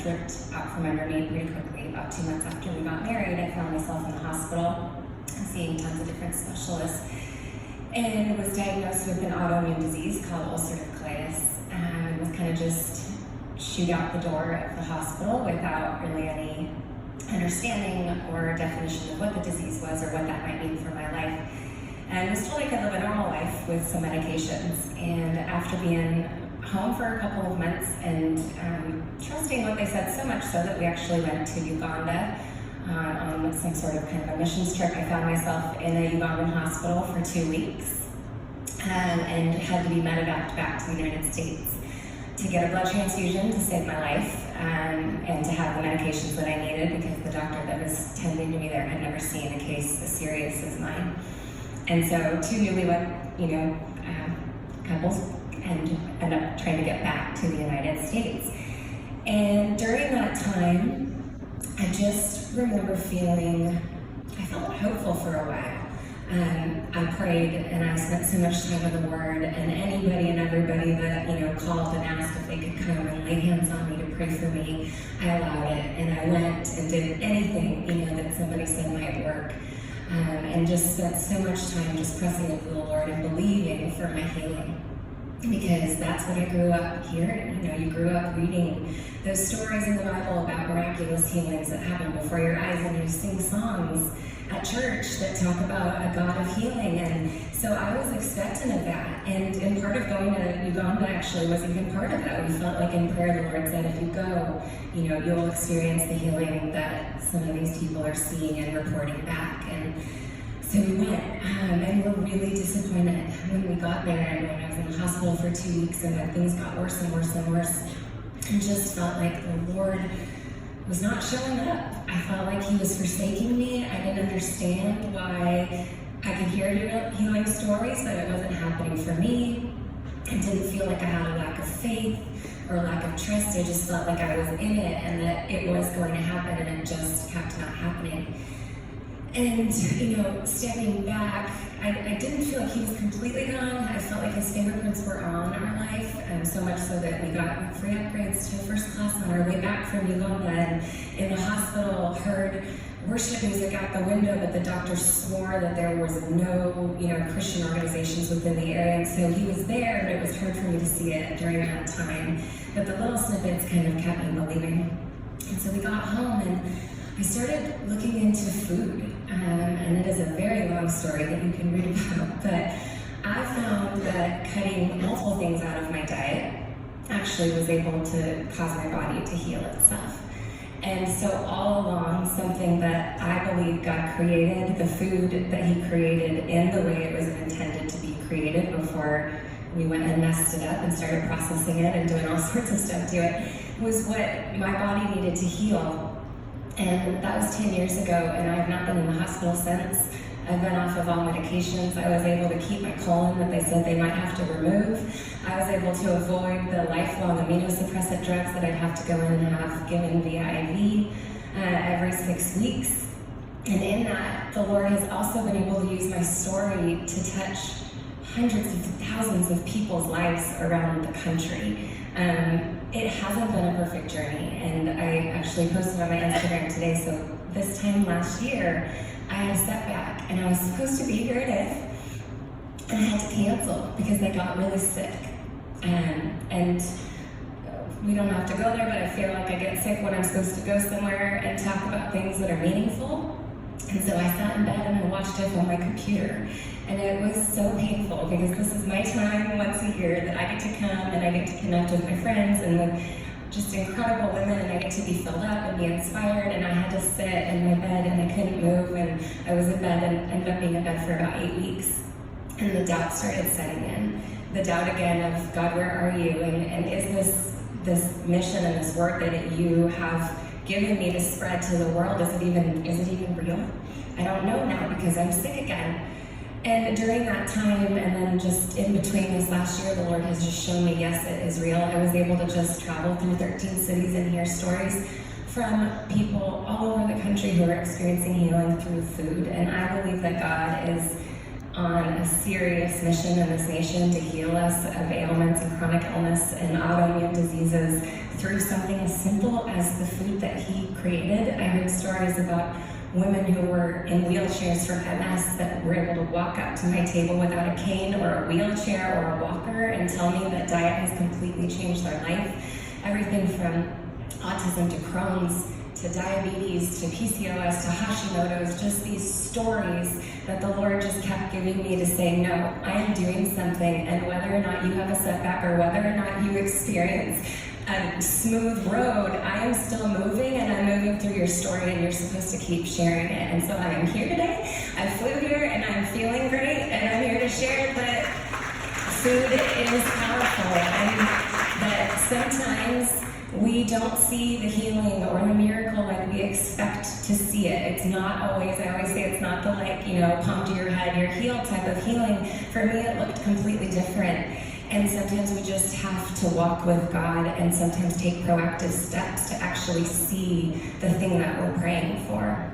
dripped out from under me pretty quickly. About 2 months after we got married, I found myself in the hospital, seeing tons of different specialists, and was diagnosed with an autoimmune disease called ulcerative colitis, and was kind of just shoot out the door of the hospital without really any understanding or definition of what the disease was or what that might mean for my life. And was told I could live a normal life with some medications. And after being home for a couple of months and trusting what they said, so much so that we actually went to Uganda on some sort of kind of a missions trip, I found myself in a Ugandan hospital for 2 weeks and had to be medevaced back to the United States to get a blood transfusion to save my life and to have the medications that I needed, because the doctor that was tending to me there had never seen a case as serious as mine. And so two newlywed, couples and end up trying to get back to the United States. And during that time, I just remember I felt hopeful for a while. I prayed and I spent so much time in the Word, and anybody and everybody that called and asked if they could come and lay hands on me to pray for me, I allowed it, and I went and did anything that somebody said might work, and just spent so much time just pressing into the Lord and believing for my healing, because that's what I grew up hearing. You grew up reading those stories in the Bible about miraculous healings that happen before your eyes, and you sing songs at church that talk about a God of healing. And so I was expectant of that. And part of going to Uganda actually was even part of that. We felt like in prayer the Lord said, if you go, you'll experience the healing that some of these people are seeing and reporting back. And so we went, and we're really disappointed when we got there, and when I was in the hospital for 2 weeks, and when things got worse and worse and worse, and just felt like the Lord was not showing up. I felt like He was forsaking me. I didn't understand why I could hear healing stories, but it wasn't happening for me. I didn't feel like I had a lack of faith or a lack of trust. I just felt like I was in it and that it was going to happen, and it just kept not happening. And, stepping back, I didn't feel like He was completely gone. I felt like His fingerprints were on our life, so much so that we got free upgrades to first class on our way back from Uganda, and in the hospital heard worship music out the window, but the doctor swore that there was no, Christian organizations within the area, and so He was there, but it was hard for me to see it during that time. But the little snippets kind of kept me believing. And so we got home, and I started looking into food, and it is a very long story that you can read about, but I found that cutting multiple things out of my diet actually was able to cause my body to heal itself. And so all along, something that I believe God created, the food that He created in the way it was intended to be created before we went and messed it up and started processing it and doing all sorts of stuff to it, was what my body needed to heal. And that was 10 years ago, and I have not been in the hospital since. I've been off of all medications. I was able to keep my colon that they said they might have to remove. I was able to avoid the lifelong immunosuppressant drugs that I'd have to go in and have given via IV every 6 weeks. And in that, the Lord has also been able to use my story to touch hundreds of thousands of people's lives around the country. It hasn't been a perfect journey, and I actually posted on my Instagram today, so this time last year, I had a setback, and I was supposed to be here at IF, and I had to cancel because I got really sick. And we don't have to go there, but I feel like I get sick when I'm supposed to go somewhere and talk about things that are meaningful. And so I sat in bed and I watched it on my computer. And it was so painful because this is my time once a year that I get to come and I get to connect with my friends and with just incredible women, and I get to be filled up and be inspired. And I had to sit in my bed and I couldn't move, and I was in bed and ended up being in bed for about 8 weeks. And the doubt started setting in. The doubt again of, God, where are you? And is this mission and this work that you have given me to spread to the world, is it even real? I don't know now because I'm sick again. And during that time, and then just in between this last year, the Lord has just shown me, yes, it is real. I was able to just travel through 13 cities and hear stories from people all over the country who are experiencing healing through food. And I believe that God is on a serious mission in this nation to heal us of ailments and chronic illness and autoimmune diseases through something as simple as the food that he created. I heard stories about women who were in wheelchairs from MS that were able to walk up to my table without a cane or a wheelchair or a walker and tell me that diet has completely changed their life. Everything from autism to Crohn's to diabetes to PCOS to Hashimoto's, just these stories that the Lord just kept giving me to say, no, I am doing something, and whether or not you have a setback or whether or not you experience a smooth road, I am still moving, and I'm moving through your story, and you're supposed to keep sharing it. And so I am here today. I flew here, and I'm feeling great, and I'm here to share that food is powerful, and that sometimes we don't see the healing or the miracle like we expect to see it. It's not always, I always say it's not the palm to your head, you're healed type of healing. For me, it looked completely different. And sometimes we just have to walk with God and sometimes take proactive steps to actually see the thing that we're praying for.